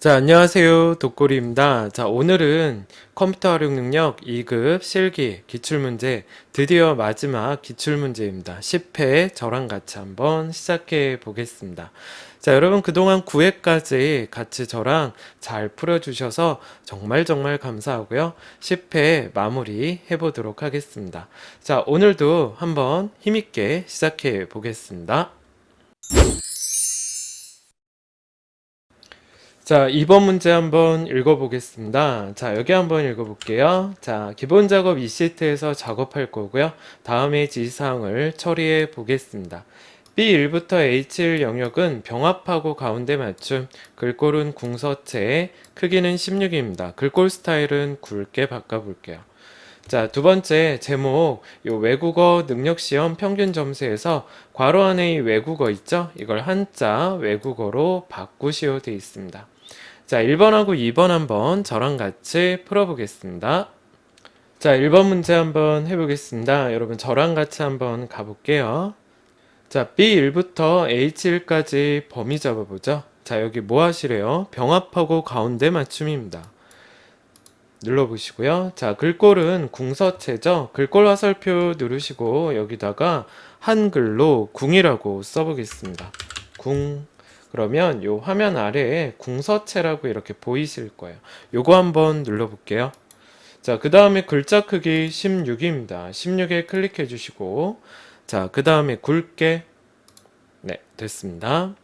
자, 안녕하세요. 독고리입니다. 자, 오늘은 컴퓨터 활용 능력 2급 실기 기출문제, 드디어 마지막 기출문제입니다. 10회 저랑 같이 한번 시작해 보겠습니다. 자, 여러분 그동안 9회까지 같이 저랑 잘 풀어주셔서 정말 감사하고요. 10회 마무리 해보도록 하겠습니다. 자, 오늘도 한번 힘있게 시작해 보겠습니다. 자, 이번 문제 한번 읽어보겠습니다. 자, 여기 한번 읽어볼게요. 자, 기본 작업 이 시트에서 작업할 거고요. 다음에 지시사항을 처리해 보겠습니다. B1부터 H1 영역은 병합하고 가운데 맞춤, 글꼴은 궁서체, 크기는 16입니다. 글꼴 스타일은 굵게 바꿔볼게요. 자, 두 번째 제목, 요 외국어 능력시험 평균 점수에서 괄호 안에 이 외국어 있죠? 이걸 한자 외국어로 바꾸시오 되어 있습니다. 자, 1번하고 2번 한번 저랑 같이 풀어보겠습니다. 자, 1번 문제 한번 해보겠습니다. 여러분 저랑 같이 한번 가볼게요. 자, B1부터 H1까지 범위 잡아보죠. 자, 여기 뭐 하시래요? 병합하고 가운데 맞춤입니다. 눌러보시고요. 자, 글꼴은 궁서체죠. 글꼴 화살표 누르시고 여기다가 한글로 궁이라고 써보겠습니다. 궁. 그러면 요 화면 아래에 궁서체라고 이렇게 보이실 거예요. 요거 한번 눌러볼게요. 자, 그 다음에 글자 크기 16입니다. 16에 클릭해 주시고, 자, 그 다음에 굵게, 네, 됐습니다.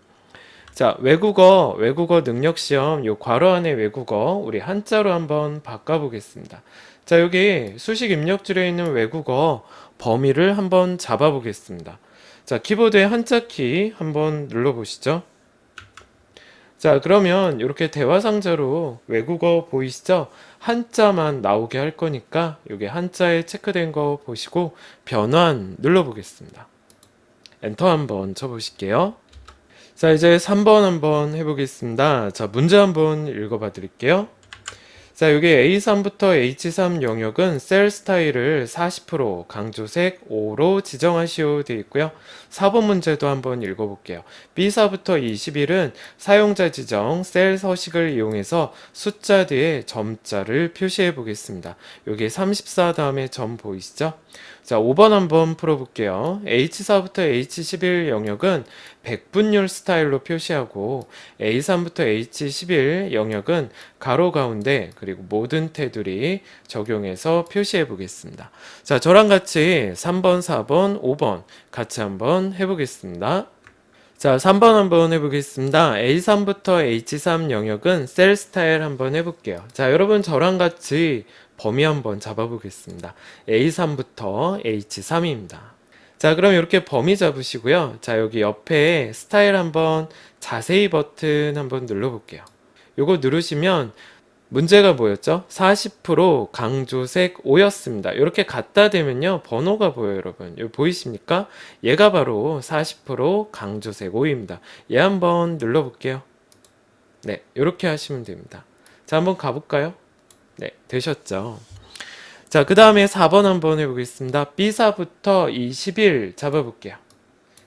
자, 외국어 능력 시험, 요 괄호 안에 외국어, 우리 한자로 한번 바꿔보겠습니다. 자, 여기 수식 입력줄에 있는 외국어 범위를 한번 잡아보겠습니다. 자, 키보드의 한자 키 한번 눌러보시죠. 자, 그러면 이렇게 대화 상자로 외국어 보이시죠? 한자만 나오게 할 거니까 여기 한자에 체크된 거 보시고 변환 눌러보겠습니다. 엔터 한번 쳐보실게요. 자, 이제 3번 한번 해보겠습니다. 자, 문제 한번 읽어봐 드릴게요. 자, 여기 A3부터 H3 영역은 셀 스타일을 40% 강조색 5로 지정하시오 되어 있고요. 4번 문제도 한번 읽어볼게요. B4부터 21은 사용자 지정 셀 서식을 이용해서 숫자 뒤에 점자를 표시해 보겠습니다. 여기 34 다음에 점 보이시죠? 자, 5번 한번 풀어볼게요. H4부터 H11 영역은 백분율 스타일로 표시하고 A3부터 H11 영역은 가로 가운데 그리고 모든 테두리 적용해서 표시해 보겠습니다. 자, 저랑 같이 3번, 4번, 5번 같이 한번 해보겠습니다. 자, 3번 한번 해보겠습니다. A3부터 H3 영역은 셀 스타일 한번 해볼게요. 자, 여러분 저랑 같이 범위 한번 잡아보겠습니다. A3부터 H3입니다. 자, 그럼 이렇게 범위 잡으시고요. 자, 여기 옆에 스타일 한번 자세히 버튼 한번 눌러볼게요. 요거 누르시면 문제가 뭐였죠? 40% 강조색 5였습니다. 이렇게 갖다 대면요. 번호가 보여요, 여러분. 여기 보이십니까? 얘가 바로 40% 강조색 5입니다. 얘 한번 눌러볼게요. 네, 이렇게 하시면 됩니다. 자, 한번 가볼까요? 네, 되셨죠? 자, 그 다음에 4번 한번 해보겠습니다. B4부터 21 잡아볼게요.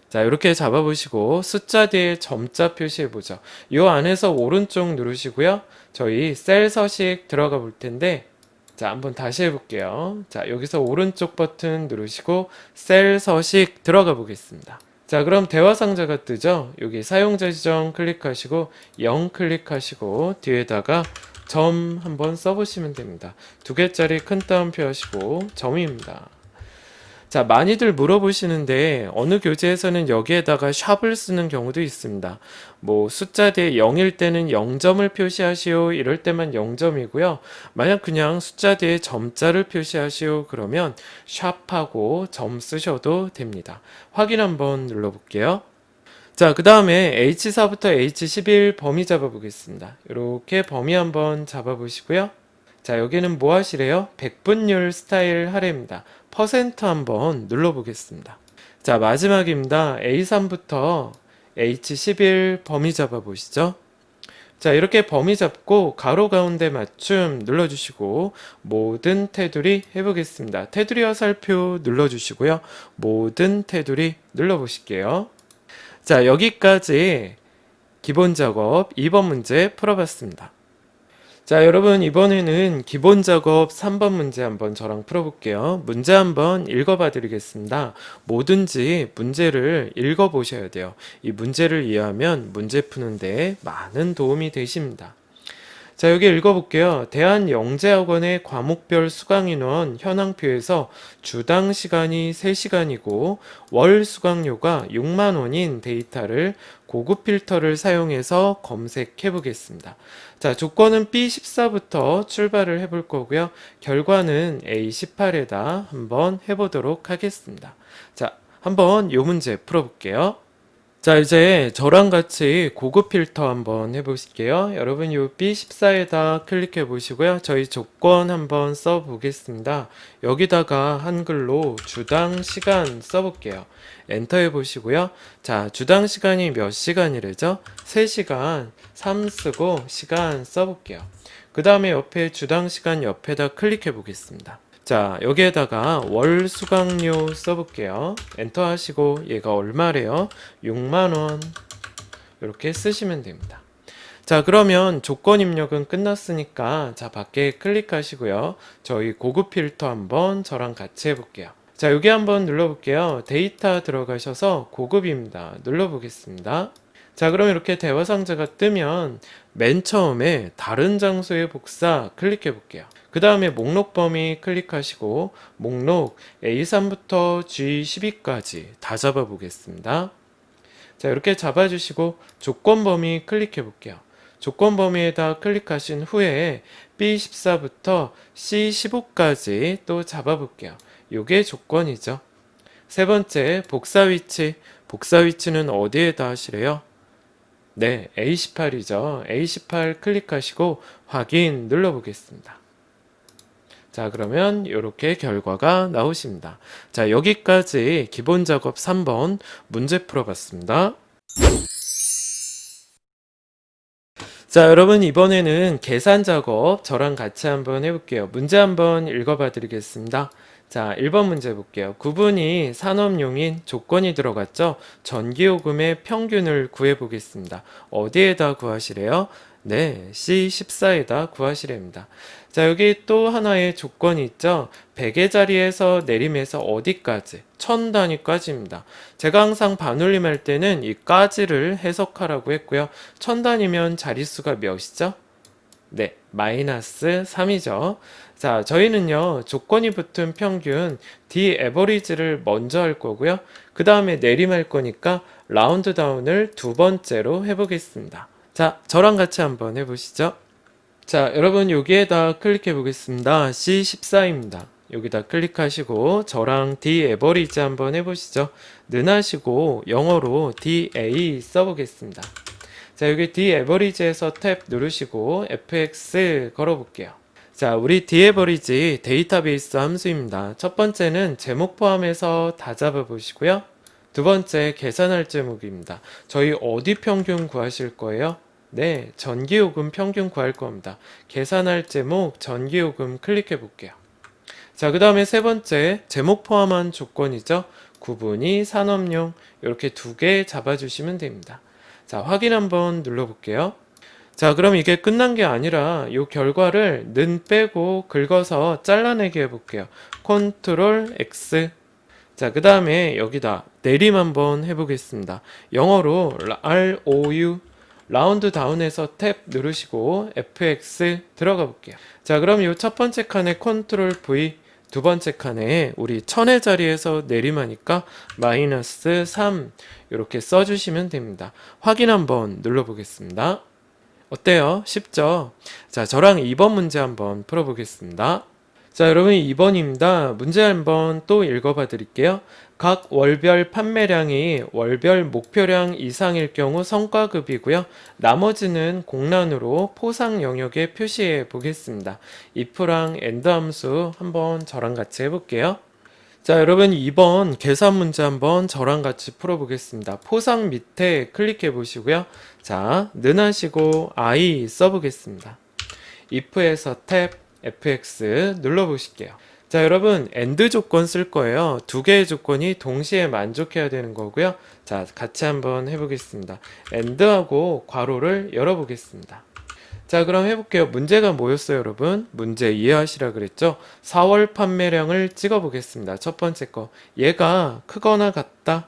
자, 이렇게 잡아보시고 숫자 뒤에 점자 표시해보죠. 이 안에서 오른쪽 누르시고요. 저희 셀 서식 들어가 볼 텐데 자, 한번 다시 해볼게요. 자, 여기서 오른쪽 버튼 누르시고 셀 서식 들어가 보겠습니다. 자, 그럼 대화 상자가 뜨죠? 여기 사용자 지정 클릭하시고 0 클릭하시고 뒤에다가 점 한번 써보시면 됩니다. 2개짜리 큰 따옴표 하시고 점입니다. 자, 많이들 물어보시는데 어느 교재에서는 여기에다가 샵을 쓰는 경우도 있습니다. 뭐 숫자 뒤에 0일 때는 0점을 표시하시오 이럴 때만 0점이고요. 만약 그냥 숫자 뒤에 점자를 표시하시오 그러면 샵하고 점 쓰셔도 됩니다. 확인 한번 눌러볼게요. 자, 그 다음에 H4부터 H11 범위 잡아보겠습니다. 이렇게 범위 한번 잡아보시고요. 자, 여기는 뭐 하시래요? 백분율 스타일 하래입니다. 퍼센트 한번 눌러보겠습니다. 자, 마지막입니다. A3부터 H11 범위 잡아보시죠. 자, 이렇게 범위 잡고 가로 가운데 맞춤 눌러주시고 모든 테두리 해보겠습니다. 테두리 화살표 눌러주시고요. 모든 테두리 눌러보실게요. 자, 여기까지 기본 작업 2번 문제 풀어봤습니다. 자, 여러분 이번에는 기본 작업 3번 문제 한번 저랑 풀어볼게요. 문제 한번 읽어봐 드리겠습니다. 뭐든지 문제를 읽어보셔야 돼요. 이 문제를 이해하면 문제 푸는데 많은 도움이 되십니다. 자, 여기 읽어볼게요. 대한영재학원의 과목별 수강인원 현황표에서 주당 시간이 3시간이고 월 수강료가 6만 원인 데이터를 고급 필터를 사용해서 검색해 보겠습니다. 자, 조건은 B14부터 출발을 해볼 거고요. 결과는 A18에다 한번 해보도록 하겠습니다. 자, 한번 요 문제 풀어볼게요. 자, 이제 저랑 같이 고급 필터 한번 해보실게요. 여러분 요 B14에다 클릭해 보시고요. 저희 조건 한번 써 보겠습니다. 여기다가 한글로 주당 시간 써볼게요. 엔터 해보시고요. 자, 주당 시간이 몇 시간이래죠? 3시간 3 쓰고 시간 써볼게요. 그 다음에 옆에 주당 시간 옆에다 클릭해 보겠습니다. 자, 여기에다가 월 수강료 써볼게요. 엔터 하시고 얘가 얼마래요? 6만원 이렇게 쓰시면 됩니다. 자, 그러면 조건 입력은 끝났으니까 자, 밖에 클릭하시고요. 저희 고급 필터 한번 저랑 같이 해볼게요. 자, 여기 한번 눌러볼게요. 데이터 들어가셔서 고급입니다. 눌러보겠습니다. 자, 그럼 이렇게 대화 상자가 뜨면 맨 처음에 다른 장소의 복사 클릭해 볼게요. 그 다음에 목록 범위 클릭하시고 목록 A3부터 G12까지 다 잡아 보겠습니다. 자, 이렇게 잡아주시고 조건 범위 클릭해 볼게요. 조건 범위에다 클릭하신 후에 B14부터 C15까지 또 잡아 볼게요. 요게 조건이죠. 세 번째, 복사 위치. 복사 위치는 어디에다 하시래요? 네, A18이죠. A18 클릭하시고 확인 눌러보겠습니다. 자, 그러면 이렇게 결과가 나오십니다. 자, 여기까지 기본 작업 3번 문제 풀어봤습니다. 자, 여러분 이번에는 계산 작업 저랑 같이 한번 해볼게요. 문제 한번 읽어봐 드리겠습니다. 자, 1번 문제 볼게요. 구분이 산업용인 조건이 들어갔죠? 전기요금의 평균을 구해보겠습니다. 어디에다 구하시래요? 네, C14에다 구하시랍니다. 자, 여기 또 하나의 조건이 있죠? 100의 자리에서 내림에서 어디까지? 1000단위까지입니다. 제가 항상 반올림 할 때는 이 까지를 해석하라고 했고요. 1000단위면 자릿수가 몇이죠? 네, 마이너스 3이죠. 자, 저희는요, 조건이 붙은 평균 D 에버리지를 먼저 할 거고요. 그 다음에 내림할 거니까 라운드 다운을 두 번째로 해보겠습니다. 자, 저랑 같이 한번 해보시죠. 자, 여러분 여기에다 클릭해 보겠습니다. C14입니다. 여기다 클릭하시고 저랑 D 에버리지 한번 해보시죠. 는 하시고 영어로 DA 써보겠습니다. 자, 여기 D 에버리지에서 탭 누르시고 fx 걸어볼게요. 자, 우리 D 에버리지 데이터베이스 함수입니다. 첫 번째는 제목 포함해서 다 잡아보시고요. 두 번째 계산할 제목입니다. 저희 어디 평균 구하실 거예요? 네, 전기요금 평균 구할 겁니다. 계산할 제목 전기요금 클릭해 볼게요. 자, 그 다음에 세 번째 제목 포함한 조건이죠. 구분이 산업용 이렇게 두 개 잡아주시면 됩니다. 자, 확인 한번 눌러볼게요. 자, 그럼 이게 끝난 게 아니라 이 결과를 는 빼고 긁어서 잘라내게 해볼게요. 컨트롤 X. 자, 그 다음에 여기다 내림 한번 해보겠습니다. 영어로 ROU 라운드 다운에서 탭 누르시고 FX 들어가 볼게요. 자, 그럼 이 첫 번째 칸에 컨트롤 V, 두 번째 칸에 우리 1000의 자리에서 내림하니까 마이너스 3 이렇게 써주시면 됩니다. 확인 한번 눌러보겠습니다. 어때요? 쉽죠? 자, 저랑 2번 문제 한번 풀어보겠습니다. 자, 여러분 2번입니다. 문제 한번 또 읽어봐 드릴게요. 각 월별 판매량이 월별 목표량 이상일 경우 성과급이고요. 나머지는 공란으로 포상 영역에 표시해 보겠습니다. if랑 and 함수 한번 저랑 같이 해볼게요. 자, 여러분 2번 계산 문제 한번 저랑 같이 풀어보겠습니다. 포상 밑에 클릭해 보시고요. 자, 는 하시고 I 써보겠습니다. if에서 탭 fx 눌러보실게요. 자, 여러분, AND 조건 쓸 거예요. 두 개의 조건이 동시에 만족해야 되는 거고요. 자, 같이 한번 해보겠습니다. AND하고 괄호를 열어보겠습니다. 자, 그럼 해볼게요. 문제가 뭐였어요, 여러분? 문제 이해하시라 그랬죠? 4월 판매량을 찍어보겠습니다. 첫 번째 거. 얘가 크거나 같다.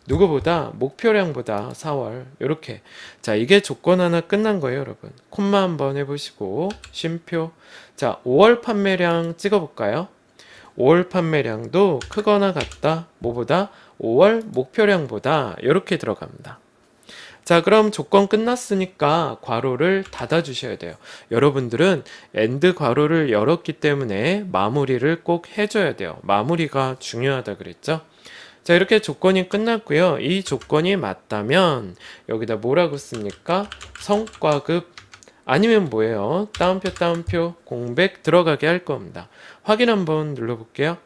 누구보다 목표량보다 4월 이렇게. 자, 이게 조건 하나 끝난 거예요, 여러분. 콤마 한번 해보시고 쉼표. 자, 5월 판매량 찍어볼까요? 5월 판매량도 크거나 같다. 뭐보다? 5월 목표량보다 이렇게 들어갑니다. 자, 그럼 조건 끝났으니까 괄호를 닫아 주셔야 돼요. 여러분들은 AND 괄호를 열었기 때문에 마무리를 꼭 해줘야 돼요. 마무리가 중요하다 그랬죠? 자, 이렇게 조건이 끝났고요. 이 조건이 맞다면 여기다 뭐라고 씁니까? 성과급 아니면 뭐예요? 따옴표 공백 들어가게 할 겁니다. 확인 한번 눌러볼게요.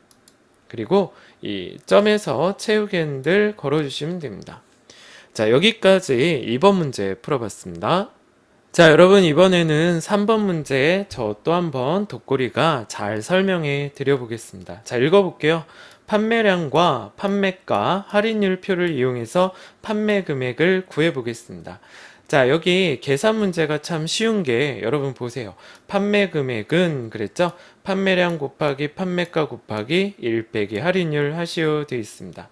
그리고 이 점에서 채우기 핸들 걸어주시면 됩니다. 자, 여기까지 2번 문제 풀어봤습니다. 자, 여러분, 이번에는 3번 문제 저 또 한번 돋꼬리가 잘 설명해 드려보겠습니다. 자, 읽어볼게요. 판매량과 판매가 할인율 표를 이용해서 판매 금액을 구해보겠습니다. 자, 여기 계산 문제가 참 쉬운 게 여러분 보세요. 판매 금액은 그랬죠? 판매량 곱하기 판매가 곱하기 1 빼기 할인율 하시오 되어 있습니다.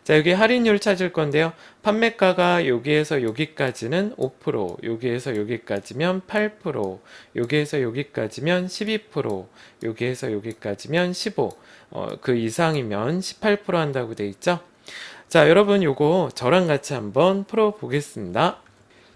자, 여기 할인율 찾을 건데요. 판매가가 여기에서 여기까지는 5%, 여기에서 여기까지면 8%, 여기에서 여기까지면 12%, 여기에서 여기까지면 15%, 그 이상이면 18% 한다고 돼 있죠? 자, 여러분 요거 저랑 같이 한번 풀어보겠습니다.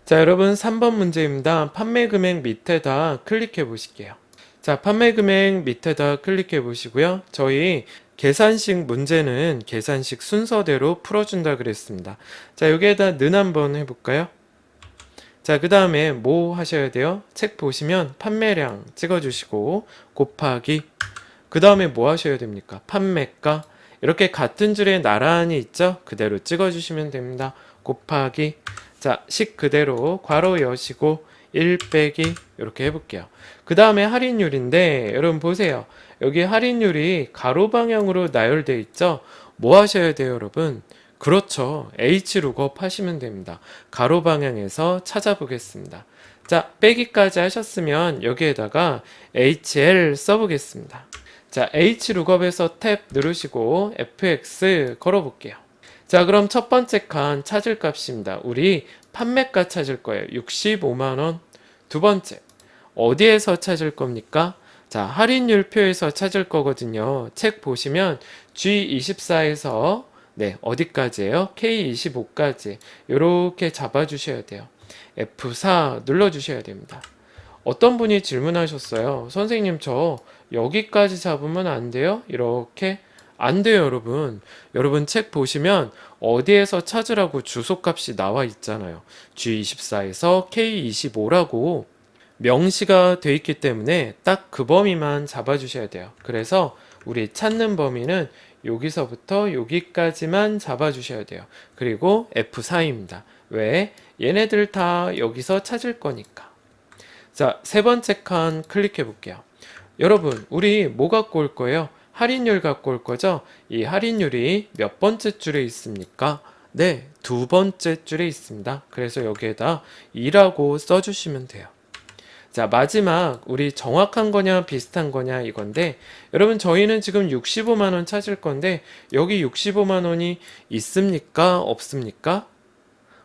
자, 여러분 3번 문제입니다. 판매 금액 밑에다 클릭해 보실게요. 자, 판매 금액 밑에다 클릭해 보시고요. 저희 계산식 문제는 계산식 순서대로 풀어준다 그랬습니다. 자, 여기에다 는 한번 해볼까요? 자, 그 다음에 뭐 하셔야 돼요? 책 보시면 판매량 찍어주시고 곱하기 그 다음에 뭐 하셔야 됩니까? 판매가 이렇게 같은 줄에 나란히 있죠? 그대로 찍어주시면 됩니다. 곱하기 자, 식 그대로 괄호 여시고 1 빼기 이렇게 해볼게요. 그 다음에 할인율인데 여러분 보세요. 여기 할인율이 가로 방향으로 나열되어 있죠? 뭐 하셔야 돼요, 여러분? 그렇죠. H룩업 하시면 됩니다. 가로 방향에서 찾아보겠습니다. 자, 빼기까지 하셨으면 여기에다가 HL 써보겠습니다. 자, H룩업에서 탭 누르시고 FX 걸어볼게요. 자, 그럼 첫 번째 칸 찾을 값입니다. 우리 판매가 찾을 거예요. 65만원. 두 번째, 어디에서 찾을 겁니까? 자, 할인율 표에서 찾을 거거든요. 책 보시면 G24에서 네, 어디까지예요? K25까지 이렇게 잡아주셔야 돼요. F4 눌러주셔야 됩니다. 어떤 분이 질문하셨어요. 선생님, 저 여기까지 잡으면 안 돼요? 이렇게 안 돼요, 여러분. 여러분 책 보시면 어디에서 찾으라고 주소값이 나와 있잖아요. G24에서 K25라고 명시가 돼 있기 때문에 딱 그 범위만 잡아주셔야 돼요. 그래서 우리 찾는 범위는 여기서부터 여기까지만 잡아주셔야 돼요. 그리고 F4입니다. 왜? 얘네들 다 여기서 찾을 거니까. 자, 세 번째 칸 클릭해 볼게요. 여러분, 우리 뭐 갖고 올 거예요? 할인율 갖고 올 거죠? 이 할인율이 몇 번째 줄에 있습니까? 네, 두 번째 줄에 있습니다. 그래서 여기에다 2라고 써주시면 돼요. 자, 마지막 우리 정확한 거냐 비슷한 거냐 이건데 여러분 저희는 지금 65만원 찾을 건데 여기 65만원이 있습니까? 없습니까?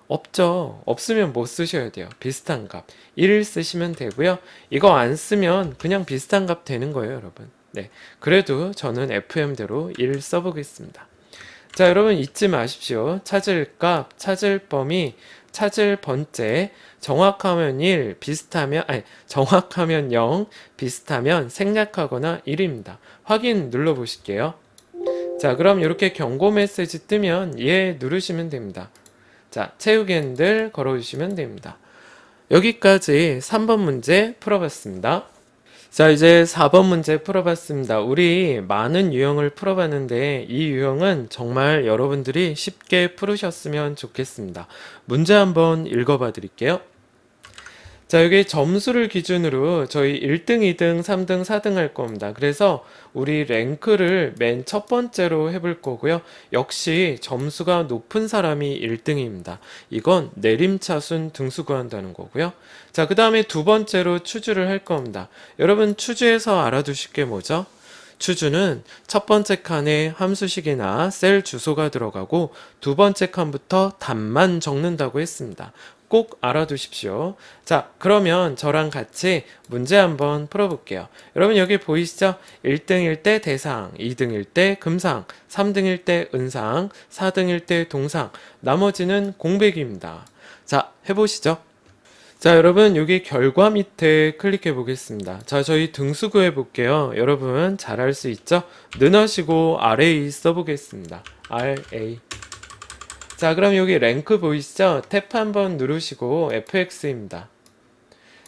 없죠. 없으면 못 쓰셔야 돼요. 비슷한 값 1을 쓰시면 되고요. 이거 안 쓰면 그냥 비슷한 값 되는 거예요, 여러분. 네, 그래도 저는 FM대로 1 써보겠습니다. 자, 여러분 잊지 마십시오. 찾을 값, 찾을 범위, 찾을 번째, 정확하면 1, 정확하면 0, 비슷하면 생략하거나 1입니다. 확인 눌러보실게요. 자, 그럼 이렇게 경고 메시지 뜨면 예 누르시면 됩니다. 자, 채우기 핸들 걸어주시면 됩니다. 여기까지 3번 문제 풀어봤습니다. 자, 이제 4번 문제 풀어봤습니다. 우리 많은 유형을 풀어봤는데 이 유형은 정말 여러분들이 쉽게 풀으셨으면 좋겠습니다. 문제 한번 읽어봐 드릴게요. 자, 여기 점수를 기준으로 저희 1등, 2등, 3등, 4등 할 겁니다. 그래서 우리 랭크를 맨 첫 번째로 해볼 거고요. 역시 점수가 높은 사람이 1등입니다. 이건 내림차순 등수 구한다는 거고요. 자, 그 다음에 두 번째로 추주를 할 겁니다. 여러분 추주에서 알아두실 게 뭐죠? 추주는 첫 번째 칸에 함수식이나 셀 주소가 들어가고 두 번째 칸부터 답만 적는다고 했습니다. 꼭 알아두십시오. 자, 그러면 저랑 같이 문제 한번 풀어볼게요. 여러분 여기 보이시죠? 1등일 때 대상, 2등일 때 금상, 3등일 때 은상, 4등일 때 동상, 나머지는 공백입니다. 자, 해보시죠. 자, 여러분 여기 결과 밑에 클릭해 보겠습니다. 자, 저희 등수 구해 볼게요. 여러분 잘할 수 있죠? 능하시고 RA 써보겠습니다. RA. 자, 그럼 여기 랭크 보이시죠? 탭 한번 누르시고 FX입니다.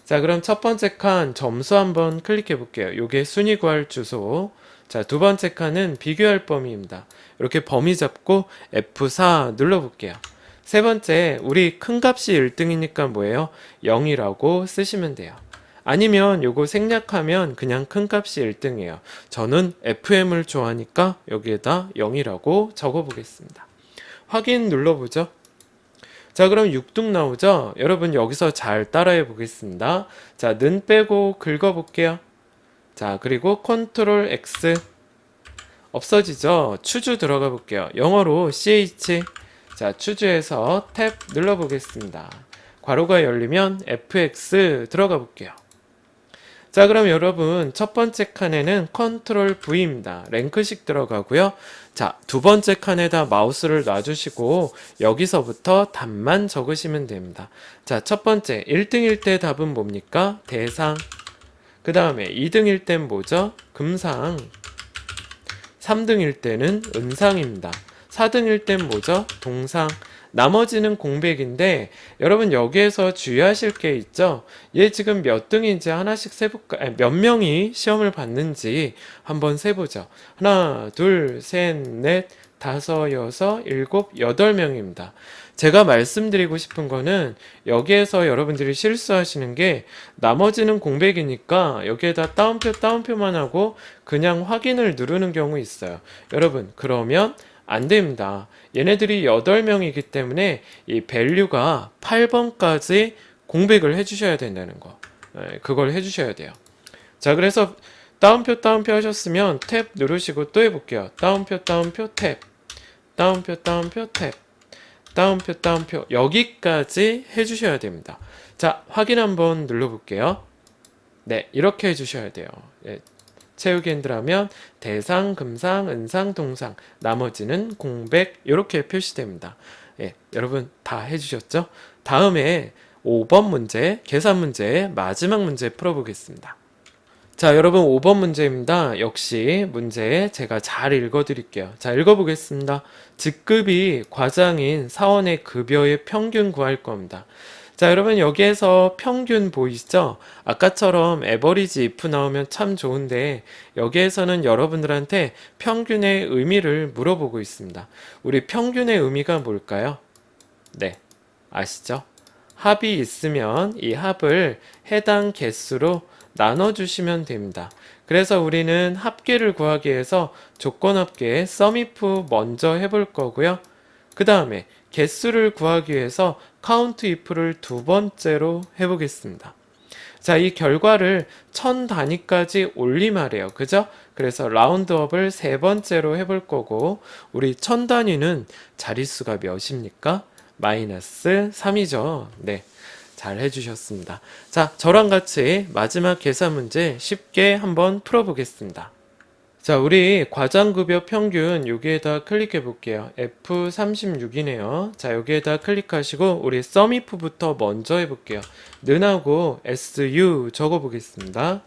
자, 그럼 첫 번째 칸 점수 한번 클릭해 볼게요. 요게 순위 구할 주소. 자, 두 번째 칸은 비교할 범위입니다. 이렇게 범위 잡고 F4 눌러 볼게요. 세 번째, 우리 큰 값이 1등이니까 뭐예요? 0이라고 쓰시면 돼요. 아니면 요거 생략하면 그냥 큰 값이 1등이에요. 저는 FM을 좋아하니까 여기에다 0이라고 적어 보겠습니다. 확인 눌러보죠. 자, 그럼 6등 나오죠? 여러분 여기서 잘 따라해 보겠습니다. 자, 는 빼고 긁어 볼게요. 자, 그리고 컨트롤 X 없어지죠? 추주 들어가 볼게요. 영어로 CH. 자, 추주에서 탭 눌러 보겠습니다. 괄호가 열리면 FX 들어가 볼게요. 자, 그럼 여러분 첫 번째 칸에는 컨트롤 V입니다. 랭크식 들어가고요. 자, 두 번째 칸에다 마우스를 놔주시고 여기서부터 답만 적으시면 됩니다. 자, 첫 번째 1등일 때 답은 뭡니까? 대상. 그 다음에 2등일 땐 뭐죠? 금상. 3등일 때는 은상입니다. 4등일 땐 뭐죠? 동상. 나머지는 공백인데 여러분 여기에서 주의하실 게 있죠? 얘 지금 몇 등인지 하나씩 세볼까? 아니, 몇 명이 시험을 봤는지 한번 세보죠. 하나, 둘, 셋, 넷, 다섯, 여섯, 일곱, 여덟 명입니다. 제가 말씀드리고 싶은 거는 여기에서 여러분들이 실수하시는 게 나머지는 공백이니까 여기에다 따옴표만 하고 그냥 확인을 누르는 경우 있어요. 여러분 그러면 안 됩니다. 얘네들이 8명이기 때문에 이 밸류가 8번까지 공백을 해주셔야 된다는 거. 그걸 해주셔야 돼요. 자, 그래서 따옴표 하셨으면 탭 누르시고 또 해볼게요. 따옴표 탭. 따옴표 탭. 따옴표 여기까지 해주셔야 됩니다. 자, 확인 한번 눌러볼게요. 네, 이렇게 해주셔야 돼요. 네. 채우기 힘들하면 대상, 금상, 은상, 동상, 나머지는 공백 이렇게 표시됩니다. 예, 여러분 다 해주셨죠? 다음에 5번 문제, 계산 문제 마지막 문제 풀어보겠습니다. 자, 여러분 5번 문제입니다. 역시 문제 제가 잘 읽어드릴게요. 자, 읽어보겠습니다. 직급이 과장인 사원의 급여의 평균 구할 겁니다. 자, 여러분 여기에서 평균 보이시죠? 아까처럼 에버리지 if 나오면 참 좋은데 여기에서는 여러분들한테 평균의 의미를 물어보고 있습니다. 우리 평균의 의미가 뭘까요? 네, 아시죠? 합이 있으면 이 합을 해당 개수로 나눠주시면 됩니다. 그래서 우리는 합계를 구하기 위해서 조건 합계 SUMIF 먼저 해볼 거고요. 그 다음에 개수를 구하기 위해서 count if를 두 번째로 해보겠습니다. 자, 이 결과를 1000 단위까지 올림하래요. 그죠? 그래서 라운드업을 세 번째로 해볼 거고 우리 1000 단위는 자릿수가 몇입니까? 마이너스 3이죠. 네. 잘 해주셨습니다. 자, 저랑 같이 마지막 계산 문제 쉽게 한번 풀어보겠습니다. 자, 우리 과장급여 평균 여기에다 클릭해 볼게요. F36이네요. 자, 여기에다 클릭하시고 우리 SUMIF부터 먼저 해볼게요. 는하고 SU 적어 보겠습니다.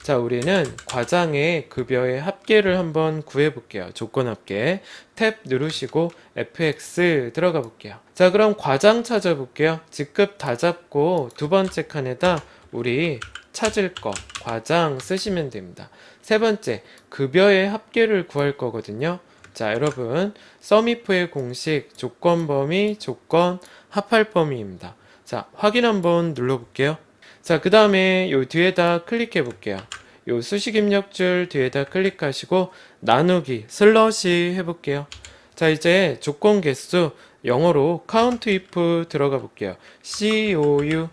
자, 우리는 과장의 급여의 합계를 한번 구해 볼게요. 조건 합계. 탭 누르시고 FX 들어가 볼게요. 자, 그럼 과장 찾아 볼게요. 직급 다 잡고 두 번째 칸에다 우리 찾을 거 과장 쓰시면 됩니다. 세 번째, 급여의 합계를 구할 거거든요. 자, 여러분 SUMIF의 공식 조건 범위, 조건 합할 범위입니다. 자, 확인 한번 눌러볼게요. 자, 그 다음에 요 뒤에다 클릭해 볼게요. 요 수식 입력줄 뒤에다 클릭하시고 나누기 슬러시 해볼게요. 자, 이제 조건 개수 영어로 count if 들어가 볼게요. COU.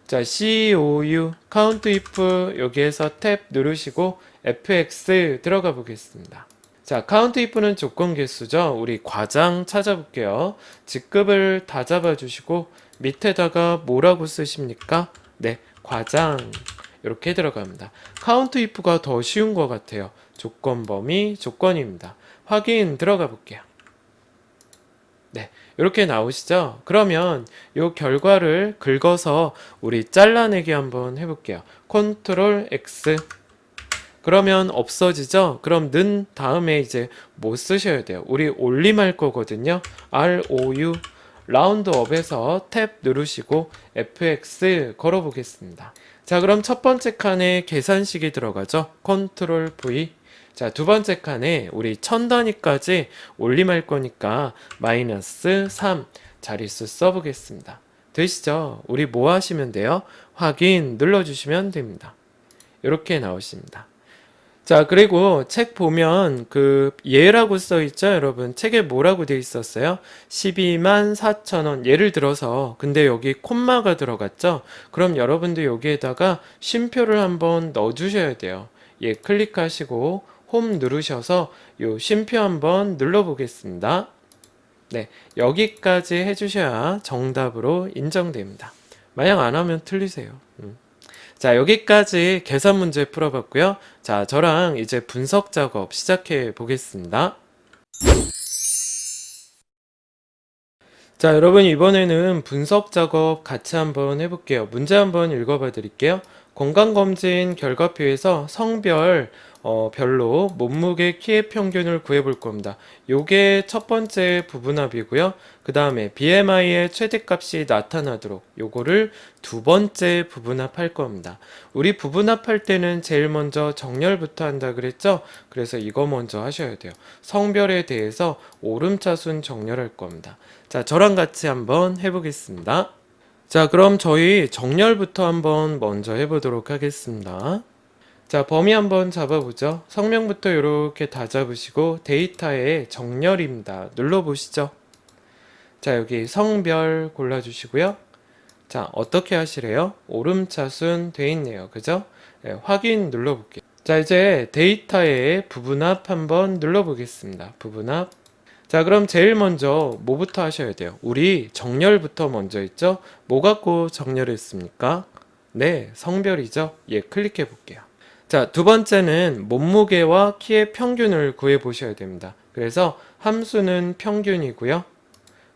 자, COU count if 여기에서 탭 누르시고 FX 들어가 보겠습니다. 자, count if는 조건 개수죠. 우리 과장 찾아볼게요. 직급을 다 잡아주시고 밑에다가 뭐라고 쓰십니까? 네, 과장 이렇게 들어갑니다. count if가 더 쉬운 것 같아요. 조건 범위 조건입니다. 확인 들어가 볼게요. 네, 이렇게 나오시죠? 그러면 이 결과를 긁어서 우리 잘라내기 한번 해볼게요. 컨트롤 X. 그러면 없어지죠? 그럼 는 다음에 이제 뭐 쓰셔야 돼요? 우리 올림할 거거든요. ROU 라운드업에서 탭 누르시고 FX 걸어보겠습니다. 자, 그럼 첫 번째 칸에 계산식이 들어가죠. 컨트롤 V. 자, 두 번째 칸에 우리 1000단위까지 올림할 거니까 마이너스 3 자릿수 써보겠습니다. 되시죠? 우리 뭐 하시면 돼요? 확인 눌러주시면 됩니다. 이렇게 나오십니다. 자, 그리고 책 보면 그 예라고 써 있죠, 여러분. 책에 뭐라고 돼 있었어요? 12만 4천 원. 예를 들어서 근데 여기 콤마가 들어갔죠? 그럼 여러분도 여기에다가 쉼표를 한번 넣어 주셔야 돼요. 예, 클릭하시고 홈 누르셔서 요 쉼표 한번 눌러 보겠습니다. 네, 여기까지 해 주셔야 정답으로 인정됩니다. 만약 안 하면 틀리세요. 자, 여기까지 계산 문제 풀어봤고요. 자, 저랑 이제 분석 작업 시작해 보겠습니다. 자, 여러분 이번에는 분석 작업 같이 한번 해볼게요. 문제 한번 읽어봐 드릴게요. 건강검진 결과표에서 성별 별로 몸무게 키의 평균을 구해 볼 겁니다. 요게 첫 번째 부분합이고요. 그 다음에 BMI의 최대값이 나타나도록 요거를 두 번째 부분합할 겁니다. 우리 부분합할 때는 제일 먼저 정렬부터 한다 그랬죠? 그래서 이거 먼저 하셔야 돼요. 성별에 대해서 오름차순 정렬할 겁니다. 자, 저랑 같이 한번 해보겠습니다. 자, 그럼 저희 정렬부터 한번 먼저 해보도록 하겠습니다. 자, 범위 한번 잡아보죠. 성명부터 이렇게 다 잡으시고 데이터의 정렬입니다. 눌러보시죠. 자, 여기 성별 골라주시고요. 자, 어떻게 하시래요? 오름차순 돼 있네요. 그죠? 네, 확인 눌러볼게요. 자, 이제 데이터의 부분합 한번 눌러보겠습니다. 부분합. 자, 그럼 제일 먼저 뭐부터 하셔야 돼요? 우리 정렬부터 먼저 있죠? 뭐 갖고 정렬했습니까? 네, 성별이죠? 예, 클릭해 볼게요. 자, 두 번째는 몸무게와 키의 평균을 구해 보셔야 됩니다. 그래서 함수는 평균이고요.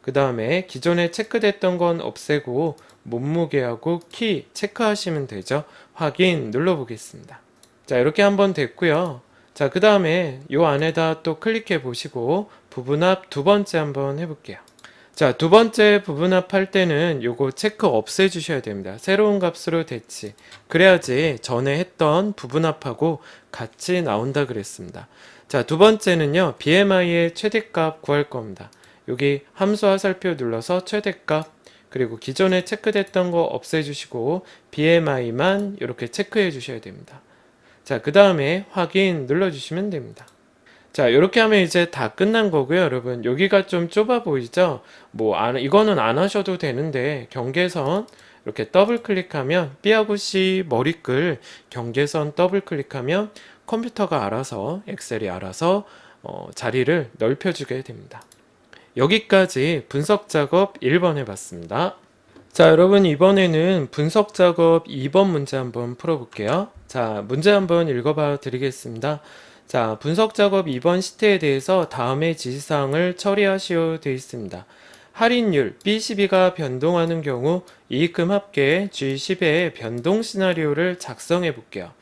그 다음에 기존에 체크됐던 건 없애고 몸무게하고 키 체크하시면 되죠. 확인 눌러보겠습니다. 자, 이렇게 한번 됐고요. 자, 그 다음에 요 안에다 또 클릭해 보시고 부분합 두 번째 한번 해볼게요. 자, 두 번째 부분합 할 때는 요거 체크 없애 주셔야 됩니다. 새로운 값으로 대치. 그래야지 전에 했던 부분합하고 같이 나온다 그랬습니다. 자, 두 번째는요, BMI의 최대값 구할 겁니다. 여기 함수 화살표 눌러서 최대값, 그리고 기존에 체크됐던 거 없애 주시고 BMI만 이렇게 체크해 주셔야 됩니다. 자, 그 다음에 확인 눌러주시면 됩니다. 자, 이렇게 하면 이제 다 끝난 거고요, 여러분. 여기가 좀 좁아 보이죠? 이거는 안 하셔도 되는데, 경계선, 이렇게 더블 클릭하면, B하고 C 머리글, 경계선 더블 클릭하면, 컴퓨터가 알아서, 엑셀이 알아서, 자리를 넓혀주게 됩니다. 여기까지 분석 작업 1번 해봤습니다. 자, 여러분 이번에는 분석 작업 2번 문제 한번 풀어볼게요. 자, 문제 한번 읽어봐 드리겠습니다. 자, 분석 작업 2번 시트에 대해서 다음의 지시사항을 처리하시오 되어 있습니다. 할인율 B12가 변동하는 경우 이익금 합계 G10의 변동 시나리오를 작성해 볼게요.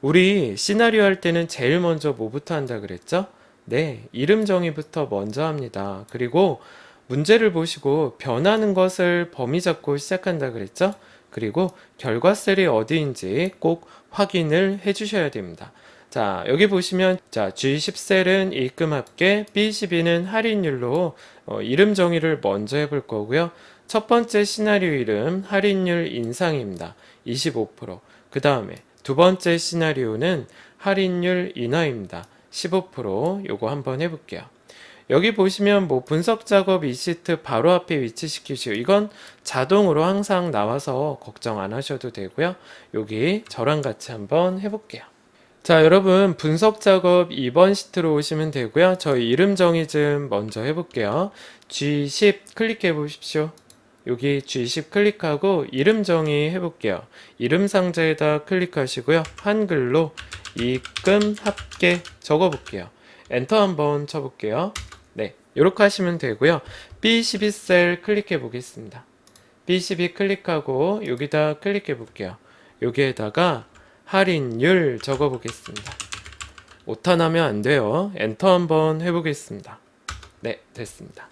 우리 시나리오 할 때는 제일 먼저 뭐부터 한다 그랬죠? 네, 이름 정의부터 먼저 합니다. 그리고 문제를 보시고 변하는 것을 범위 잡고 시작한다 그랬죠? 그리고 결과 셀이 어디인지 꼭 확인을 해 주셔야 됩니다. 자, 여기 보시면 자, G10셀은 입금 합계, B12는 할인율로 이름 정의를 먼저 해볼 거고요. 첫 번째 시나리오 이름 할인율 인상입니다. 25%. 그 다음에 두 번째 시나리오는 할인율 인하입니다. 15%. 요거 한번 해볼게요. 여기 보시면 뭐 분석 작업 이시트 바로 앞에 위치시키시오. 이건 자동으로 항상 나와서 걱정 안 하셔도 되고요. 여기 저랑 같이 한번 해볼게요. 자, 여러분 분석 작업 2번 시트로 오시면 되고요. 저희 이름 정의 좀 먼저 해볼게요. G10 클릭해 보십시오. 여기 G10 클릭하고 이름 정의 해볼게요. 이름 상자에다 클릭하시고요. 한글로 입금 합계 적어볼게요. 엔터 한번 쳐볼게요. 네, 이렇게 하시면 되고요. B12 셀 클릭해 보겠습니다. B12 클릭하고 여기다 클릭해 볼게요. 여기에다가 할인율 적어 보겠습니다. 오타나면 안 돼요. 엔터 한번 해보겠습니다. 네, 됐습니다.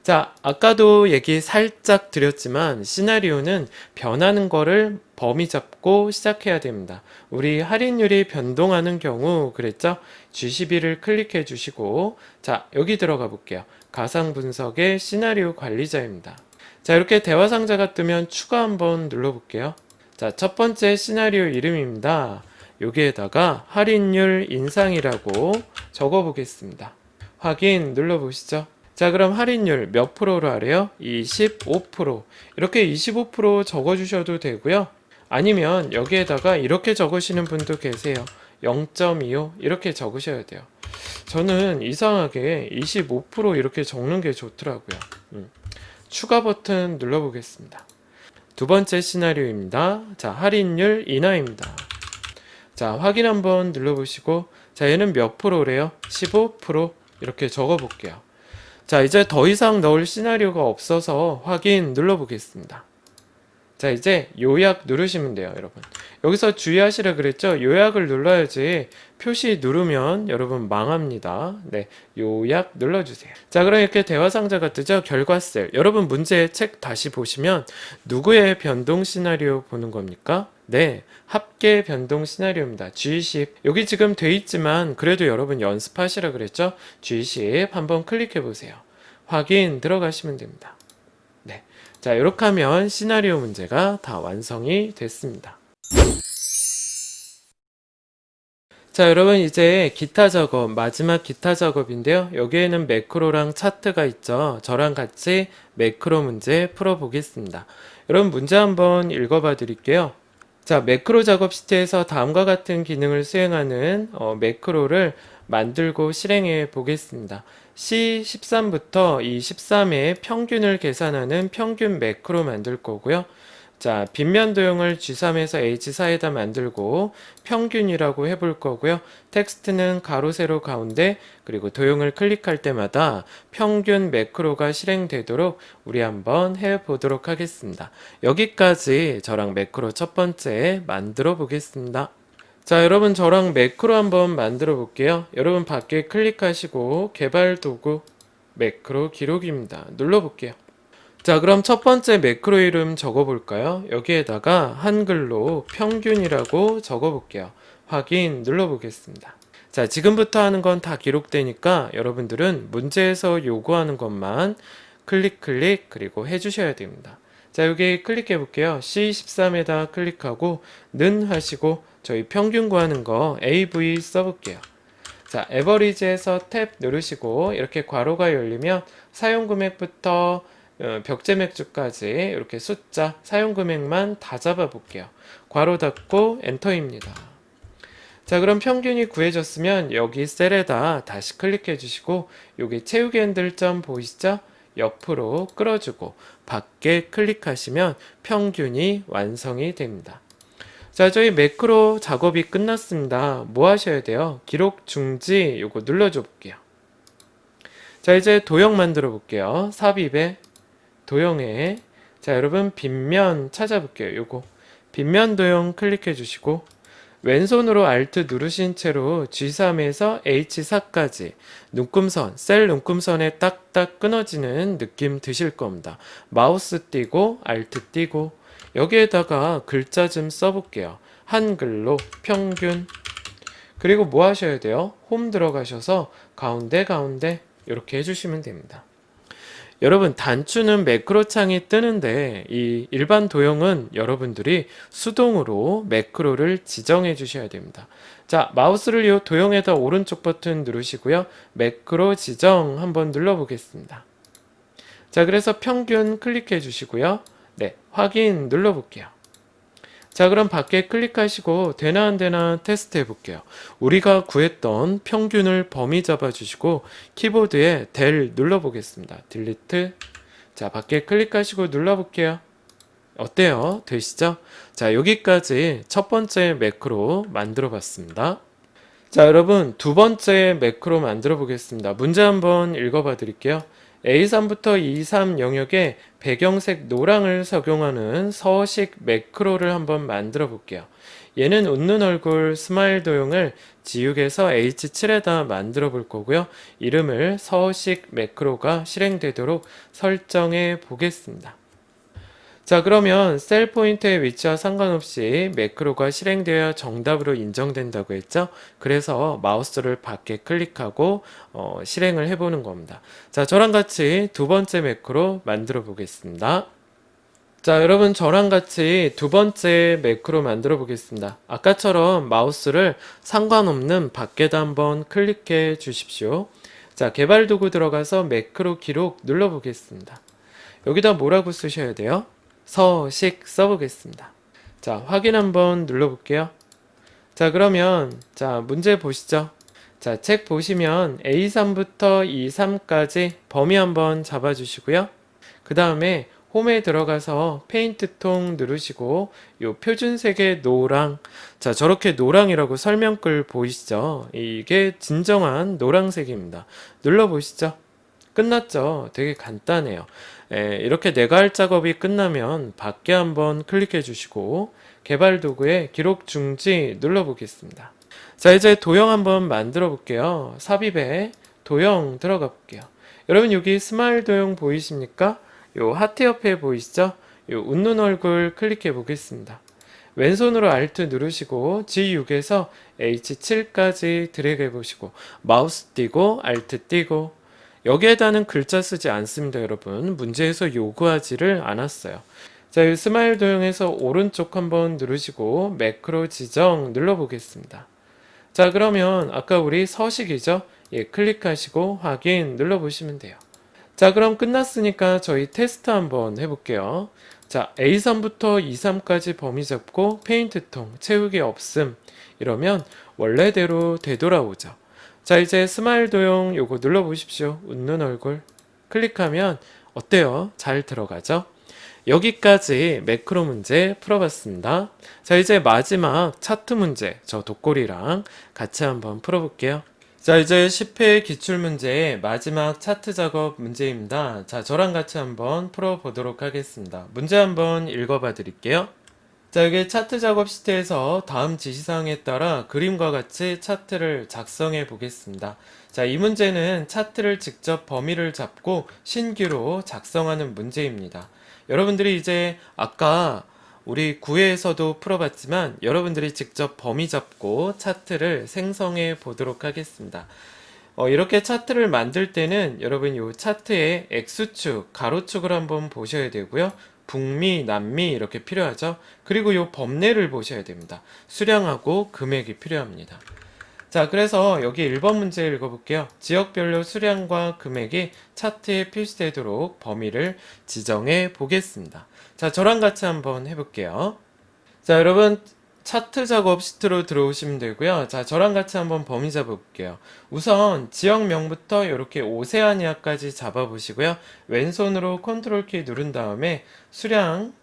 자, 아까도 얘기 살짝 드렸지만 시나리오는 변하는 거를 범위 잡고 시작해야 됩니다. 우리 할인율이 변동하는 경우 그랬죠? G12를 클릭해 주시고 자, 여기 들어가 볼게요. 가상 분석의 시나리오 관리자입니다. 자, 이렇게 대화 상자가 뜨면 추가 한번 눌러 볼게요. 자, 첫 번째 시나리오 이름입니다. 여기에다가 할인율 인상이라고 적어 보겠습니다. 확인 눌러 보시죠. 자, 그럼 할인율 몇 프로로 하래요? 25%. 이렇게 25% 적어주셔도 되고요. 아니면 여기에다가 이렇게 적으시는 분도 계세요. 0.25 이렇게 적으셔야 돼요. 저는 이상하게 25% 이렇게 적는 게 좋더라고요. 추가 버튼 눌러보겠습니다. 두 번째 시나리오입니다. 자, 할인율 인하입니다. 자, 확인 한번 눌러보시고 자, 얘는 몇 프로래요? 15% 이렇게 적어볼게요. 자, 이제 더 이상 넣을 시나리오가 없어서 확인 눌러보겠습니다. 자, 이제 요약 누르시면 돼요, 여러분. 여기서 주의하시라 그랬죠? 요약을 눌러야지 표시 누르면 여러분 망합니다. 네, 요약 눌러주세요. 자, 그럼 이렇게 대화 상자가 뜨죠? 결과 셀. 여러분 문제 책 다시 보시면 누구의 변동 시나리오 보는 겁니까? 네, 합계 변동 시나리오입니다. G10. 여기 지금 돼 있지만 그래도 여러분 연습하시라 그랬죠? G10 한번 클릭해 보세요. 확인 들어가시면 됩니다. 네. 자, 이렇게 하면 시나리오 문제가 다 완성이 됐습니다. 자, 여러분 이제 기타 작업, 마지막 기타 작업인데요. 여기에는 매크로랑 차트가 있죠. 저랑 같이 매크로 문제 풀어보겠습니다. 여러분 문제 한번 읽어봐 드릴게요. 자, 매크로 작업 시트에서 다음과 같은 기능을 수행하는 매크로를 만들고 실행해 보겠습니다. C13부터 이 13의 평균을 계산하는 평균 매크로 만들 거고요. 자, 빗면 도형을 G3에서 H4에다 만들고 평균이라고 해볼 거고요. 텍스트는 가로 세로 가운데 그리고 도형을 클릭할 때마다 평균 매크로가 실행되도록 우리 한번 해보도록 하겠습니다. 여기까지 저랑 매크로 첫 번째 만들어 보겠습니다. 자, 여러분 저랑 매크로 한번 만들어 볼게요. 여러분 밖에 클릭하시고 개발 도구 매크로 기록입니다. 눌러 볼게요. 자, 그럼 첫 번째 매크로 이름 적어 볼까요? 여기에다가 한글로 평균이라고 적어 볼게요. 확인 눌러 보겠습니다. 자, 지금부터 하는 건 다 기록되니까 여러분들은 문제에서 요구하는 것만 클릭 그리고 해주셔야 됩니다. 자, 여기 클릭해 볼게요. C13에다 클릭하고 는 하시고 저희 평균 구하는 거 AV 써볼게요. 자, 에버리지에서 탭 누르시고 이렇게 괄호가 열리면 사용금액부터 벽제맥주까지 이렇게 숫자 사용금액만 다 잡아볼게요. 괄호 닫고 엔터입니다. 자, 그럼 평균이 구해졌으면 여기 셀에다 다시 클릭해 주시고 여기 채우기 핸들점 보이시죠? 옆으로 끌어주고 밖에 클릭하시면 평균이 완성이 됩니다. 자, 저희 매크로 작업이 끝났습니다. 뭐 하셔야 돼요? 기록 중지 요거 눌러줘 볼게요. 자, 이제 도형 만들어 볼게요. 삽입에 도형에 자, 여러분 빗면 찾아볼게요. 요거 빗면 도형 클릭해 주시고 왼손으로 Alt 누르신 채로 G3에서 H4까지 눈금선, 셀 눈금선에 딱딱 끊어지는 느낌 드실 겁니다. 마우스 띄고 Alt 띄고 여기에다가 글자 좀 써볼게요. 한글로 평균. 그리고 뭐 하셔야 돼요? 홈 들어가셔서 가운데 이렇게 해주시면 됩니다. 여러분 단추는 매크로 창이 뜨는데 이 일반 도형은 여러분들이 수동으로 매크로를 지정해 주셔야 됩니다. 자, 마우스를 이 도형에다 오른쪽 버튼 누르시고요. 매크로 지정 한번 눌러 보겠습니다. 자, 그래서 평균 클릭해 주시고요. 네, 확인 눌러 볼게요. 자, 그럼 밖에 클릭하시고 되나 안 되나 테스트 해볼게요. 우리가 구했던 평균을 범위 잡아주시고 키보드에 del 눌러보겠습니다. 딜리트. 자, 밖에 클릭하시고 눌러볼게요. 어때요? 되시죠? 자, 여기까지 첫 번째 매크로 만들어 봤습니다. 자, 여러분 두 번째 매크로 만들어 보겠습니다. 문제 한번 읽어봐 드릴게요. A3부터 E3 영역에 배경색 노랑을 적용하는 서식 매크로를 한번 만들어 볼게요. 얘는 웃는 얼굴 스마일 도형을 지우개에서 H7에다 만들어 볼 거고요. 이름을 서식 매크로가 실행되도록 설정해 보겠습니다. 자, 그러면 셀 포인터의 위치와 상관없이 매크로가 실행되어야 정답으로 인정된다고 했죠? 그래서 마우스를 밖에 클릭하고 실행을 해보는 겁니다. 자, 저랑 같이 두 번째 매크로 만들어 보겠습니다. 자, 여러분 저랑 같이 두 번째 매크로 만들어 보겠습니다. 아까처럼 마우스를 상관없는 밖에다 한번 클릭해 주십시오. 자, 개발 도구 들어가서 매크로 기록 눌러 보겠습니다. 여기다 뭐라고 쓰셔야 돼요? 서식 써보겠습니다. 자, 확인 한번 눌러볼게요. 자, 그러면 자, 문제 보시죠. 자, 책 보시면 A3부터 E3까지 범위 한번 잡아주시고요. 그 다음에 홈에 들어가서 페인트 통 누르시고 요 표준색의 노랑, 자, 저렇게 노랑이라고 설명글 보이시죠? 이게 진정한 노랑색입니다. 눌러보시죠. 끝났죠? 되게 간단해요. 이렇게 내가 할 작업이 끝나면 밖에 한번 클릭해 주시고 개발 도구에 기록 중지 눌러 보겠습니다. 자, 이제 도형 한번 만들어 볼게요. 삽입에 도형 들어가 볼게요. 여러분 여기 스마일 도형 보이십니까? 요 하트 옆에 보이시죠? 요 웃는 얼굴 클릭해 보겠습니다. 왼손으로 Alt 누르시고 G6에서 H7까지 드래그 해보시고 마우스 띄고 Alt 띄고 여기에다는 글자 쓰지 않습니다, 여러분. 문제에서 요구하지를 않았어요. 자, 이 스마일 도형에서 오른쪽 한번 누르시고 매크로 지정 눌러보겠습니다. 자, 그러면 아까 우리 서식이죠? 예, 클릭하시고 확인 눌러보시면 돼요. 자, 그럼 끝났으니까 저희 테스트 한번 해볼게요. 자, A3부터 E3까지 범위 잡고 페인트통 채우기 없음 이러면 원래대로 되돌아오죠. 자, 이제 스마일 도형 요거 눌러보십시오. 웃는 얼굴 클릭하면 어때요? 잘 들어가죠? 여기까지 매크로 문제 풀어봤습니다. 자, 이제 마지막 차트 문제 저 독고리랑 같이 한번 풀어볼게요. 자, 이제 10회 기출문제의 마지막 차트 작업 문제입니다. 자, 저랑 같이 한번 풀어보도록 하겠습니다. 문제 한번 읽어봐 드릴게요. 자, 여기 차트 작업 시트에서 다음 지시사항에 따라 그림과 같이 차트를 작성해 보겠습니다. 자, 이 문제는 차트를 직접 범위를 잡고 신규로 작성하는 문제입니다. 여러분들이 이제 아까 우리 9회에서도 풀어봤지만 여러분들이 직접 범위 잡고 차트를 생성해 보도록 하겠습니다. 이렇게 차트를 만들 때는 여러분 이 차트의 X축, 가로축을 한번 보셔야 되고요. 북미, 남미 이렇게 필요하죠. 그리고 이 범례를 보셔야 됩니다. 수량하고 금액이 필요합니다. 자, 그래서 여기 1번 문제 읽어볼게요. 지역별로 수량과 금액이 차트에 표시되도록 범위를 지정해 보겠습니다. 자, 저랑 같이 한번 해볼게요. 자, 여러분 차트 작업 시트로 들어오시면 되고요. 자, 저랑 같이 한번 범위 잡아볼게요. 우선 지역명부터 이렇게 오세아니아까지 잡아보시고요. 왼손으로 컨트롤 키 누른 다음에 수량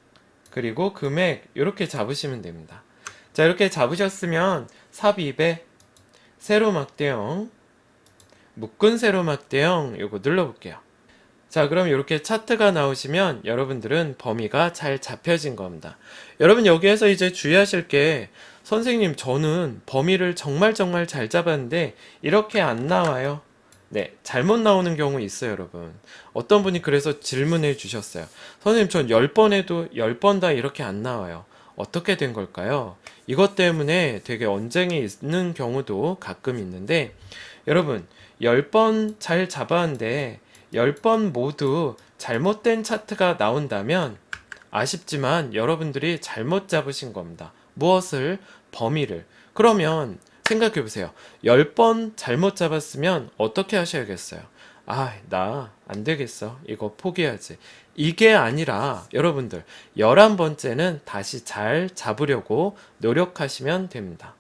그리고 금액 이렇게 잡으시면 됩니다. 자, 이렇게 잡으셨으면 삽입에 세로 막대형, 묶은 세로 막대형 요거 눌러볼게요. 자, 그럼 이렇게 차트가 나오시면 여러분들은 범위가 잘 잡혀진 겁니다. 여러분 여기에서 이제 주의하실 게 선생님 저는 범위를 정말 잘 잡았는데 이렇게 안 나와요. 네, 잘못 나오는 경우 있어요, 여러분. 어떤 분이 그래서 질문해 주셨어요. 선생님 전 10번 해도 10번 다 이렇게 안 나와요. 어떻게 된 걸까요? 이것 때문에 되게 언쟁이 있는 경우도 가끔 있는데 여러분 10번 잘 잡았는데 10번 모두 잘못된 차트가 나온다면 아쉽지만 여러분들이 잘못 잡으신 겁니다. 무엇을? 범위를. 그러면 생각해 보세요. 10번 잘못 잡았으면 어떻게 하셔야겠어요? 아, 나 안 되겠어. 이거 포기하지. 이게 아니라 여러분들 11번째는 다시 잘 잡으려고 노력하시면 됩니다.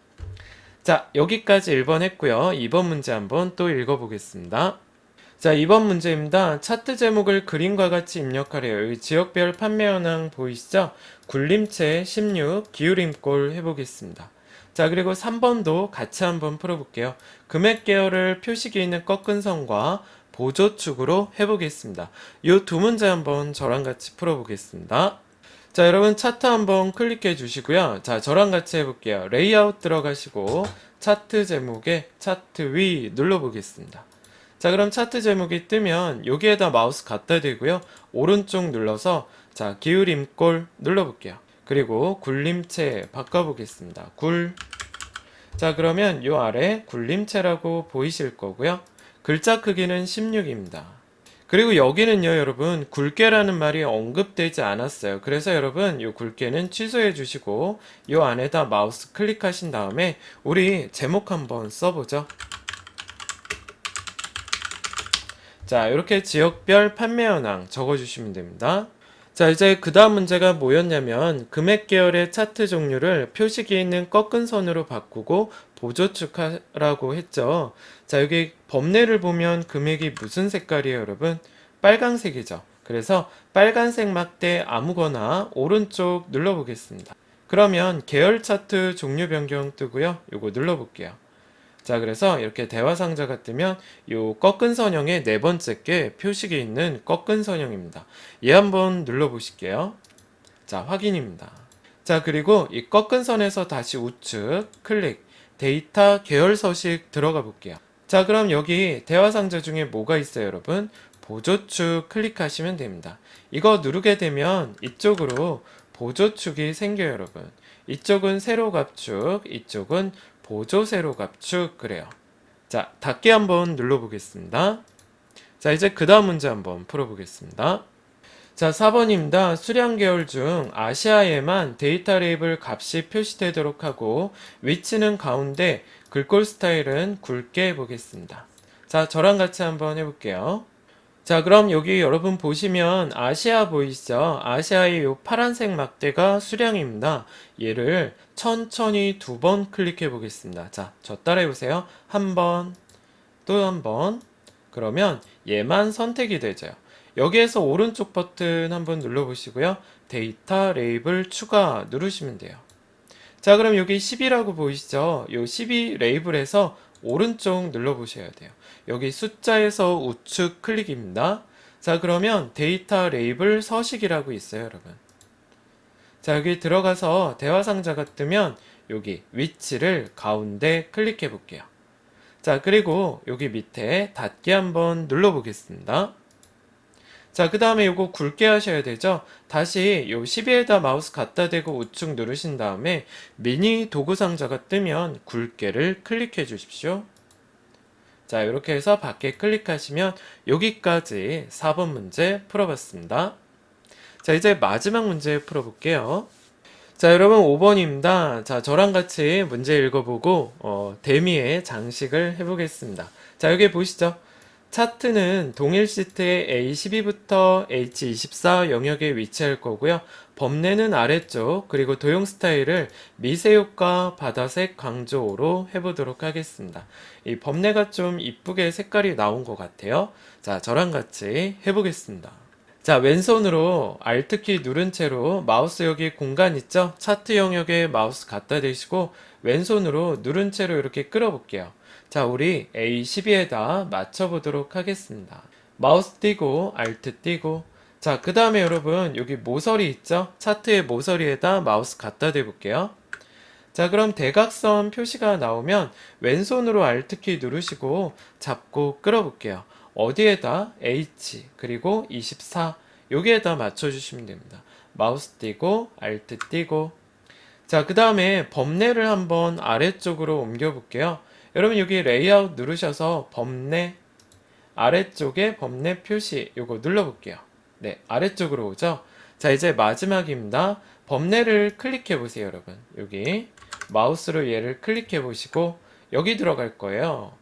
자, 여기까지 1번 했고요. 2번 문제 한번 또 읽어보겠습니다. 자, 2번 문제입니다. 차트 제목을 그림과 같이 입력하래요. 여기 지역별 판매 현황 보이시죠? 굴림체 16, 기울임꼴 해보겠습니다. 자, 그리고 3번도 같이 한번 풀어볼게요. 금액 계열을 표식이 있는 꺾은 선과 보조축으로 해보겠습니다. 이 두 문제 한번 저랑 같이 풀어보겠습니다. 자, 여러분 차트 한번 클릭해 주시고요. 자, 저랑 같이 해볼게요. 레이아웃 들어가시고 차트 제목에 차트 위 눌러보겠습니다. 자, 그럼 차트 제목이 뜨면 여기에다 마우스 갖다 대고요. 오른쪽 눌러서 자, 기울임꼴 눌러볼게요. 그리고 굴림체 바꿔보겠습니다. 자, 그러면 요 아래 굴림체라고 보이실 거고요. 글자 크기는 16입니다. 그리고 여기는요, 여러분 굵게라는 말이 언급되지 않았어요. 그래서 여러분 요 굵게는 취소해 주시고 요 안에다 마우스 클릭하신 다음에 우리 제목 한번 써보죠. 자, 이렇게 지역별 판매 현황 적어주시면 됩니다. 자, 이제 그 다음 문제가 뭐였냐면 금액 계열의 차트 종류를 표식이 있는 꺾은 선으로 바꾸고 보조축하라고 했죠. 자, 여기 범례를 보면 금액이 무슨 색깔이에요, 여러분? 빨강색이죠. 그래서 빨간색 막대 아무거나 오른쪽 눌러보겠습니다. 그러면 계열 차트 종류 변경 뜨고요. 요거 눌러볼게요. 자, 그래서 이렇게 대화 상자가 뜨면 요 꺾은 선형의 네 번째 게 표식이 있는 꺾은 선형입니다. 얘 한번 눌러보실게요. 자, 확인입니다. 자, 그리고 이 꺾은 선에서 다시 우측 클릭, 데이터 계열 서식 들어가 볼게요. 자, 그럼 여기 대화 상자 중에 뭐가 있어요, 여러분? 보조축 클릭하시면 됩니다. 이거 누르게 되면 이쪽으로 보조축이 생겨요, 여러분. 이쪽은 세로 갑축, 이쪽은 보조 세로 갑축. 그래요. 자, 닫기 한번 눌러보겠습니다. 자, 이제 그 다음 문제 한번 풀어보겠습니다. 자, 4번입니다. 수량 계열 중 아시아에만 데이터 레이블 값이 표시되도록 하고 위치는 가운데, 글꼴 스타일은 굵게 해보겠습니다. 자, 저랑 같이 한번 해볼게요. 자, 그럼 여기 여러분 보시면 아시아 보이시죠? 아시아의 요 파란색 막대가 수량입니다. 얘를 천천히 2번 클릭해 보겠습니다. 자, 저 따라해 보세요. 한 번, 또 한 번. 그러면 얘만 선택이 되죠. 여기에서 오른쪽 버튼 한번 눌러 보시고요. 데이터 레이블 추가 누르시면 돼요. 자, 그럼 여기 10이라고 보이시죠? 요 12 레이블에서 오른쪽 눌러보셔야 돼요. 여기 숫자에서 우측 클릭입니다. 자, 그러면 데이터 레이블 서식이라고 있어요, 여러분. 자, 여기 들어가서 대화 상자가 뜨면 여기 위치를 가운데 클릭해 볼게요. 자, 그리고 여기 밑에 닫기 한번 눌러보겠습니다. 자, 그 다음에 요거 굵게 하셔야 되죠. 다시 요 12에다 마우스 갖다 대고 우측 누르신 다음에 미니 도구 상자가 뜨면 굵게를 클릭해 주십시오. 자, 이렇게 해서 밖에 클릭하시면 여기까지 4번 문제 풀어봤습니다. 자, 이제 마지막 문제 풀어볼게요. 자, 여러분 5번입니다. 자, 저랑 같이 문제 읽어보고 대미의 장식을 해보겠습니다. 자, 여기 보시죠. 차트는 동일 시트의 A12부터 H24 영역에 위치할 거고요. 범례는 아래쪽, 그리고 도형 스타일을 미세효과 바다색 강조로 해보도록 하겠습니다. 이 범례가 좀 이쁘게 색깔이 나온 것 같아요. 자, 저랑 같이 해보겠습니다. 자, 왼손으로 Alt키 누른 채로 마우스 여기 공간 있죠? 차트 영역에 마우스 갖다 대시고 왼손으로 누른 채로 이렇게 끌어볼게요. 자, 우리 A12에다 맞춰보도록 하겠습니다. 마우스 띄고 Alt 띄고 자, 그 다음에 여러분 여기 모서리 있죠? 차트의 모서리에다 마우스 갖다 대볼게요. 자, 그럼 대각선 표시가 나오면 왼손으로 Alt키 누르시고 잡고 끌어볼게요. 어디에다? H 그리고 24 여기에다 맞춰주시면 됩니다. 마우스 띄고 Alt 띄고 자, 그 다음에 범례를 한번 아래쪽으로 옮겨볼게요. 여러분 여기 레이아웃 누르셔서 범례 아래쪽에 범례 표시 요거 눌러볼게요. 네, 아래쪽으로 오죠. 자, 이제 마지막입니다. 범례를 클릭해 보세요, 여러분. 여기 마우스로 얘를 클릭해 보시고 여기 들어갈 거예요.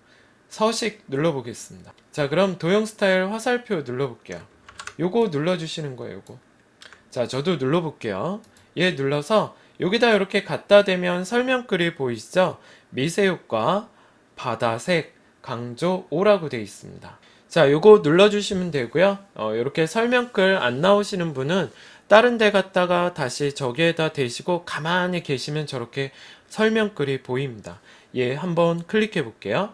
서식 눌러보겠습니다. 자, 그럼 도형 스타일 화살표 눌러볼게요. 요거 눌러주시는 거예요, 요거. 자, 저도 눌러볼게요. 얘 눌러서 여기다 이렇게 갖다 대면 설명글이 보이시죠? 미세효과, 바다색, 강조 5라고 되어 있습니다. 자, 요거 눌러주시면 되고요. 이렇게 설명글 안 나오시는 분은 다른 데 갔다가 다시 저기에다 대시고 가만히 계시면 저렇게 설명글이 보입니다. 얘 한번 클릭해 볼게요.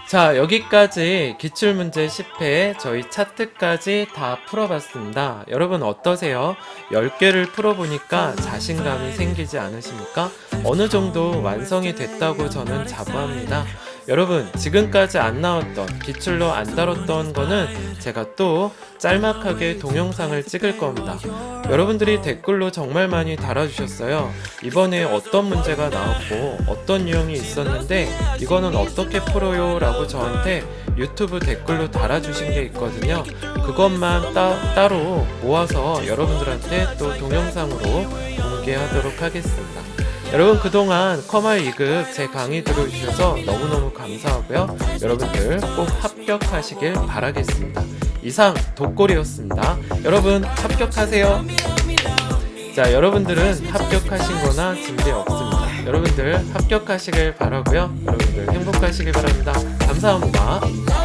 자, 여기까지 기출문제 10회 저희 차트까지 다 풀어봤습니다. 여러분 어떠세요? 10개를 풀어보니까 자신감이 생기지 않으십니까? 어느 정도 완성이 됐다고 저는 자부합니다. 여러분, 지금까지 안 나왔던, 기출로 안 다뤘던 거는 제가 또 짤막하게 동영상을 찍을 겁니다. 여러분들이 댓글로 정말 많이 달아주셨어요. 이번에 어떤 문제가 나왔고 어떤 유형이 있었는데 이거는 어떻게 풀어요? 라고 저한테 유튜브 댓글로 달아주신 게 있거든요. 그것만 따로 모아서 여러분들한테 또 동영상으로 공개하도록 하겠습니다. 여러분, 그동안 커말 2급 제 강의 들어주셔서 너무너무 감사하고요. 여러분들 꼭 합격하시길 바라겠습니다. 이상 독골이었습니다. 여러분 합격하세요. 자, 여러분들은 합격하신 거나 준비 없습니다. 여러분들 합격하시길 바라고요. 여러분들 행복하시길 바랍니다. 감사합니다.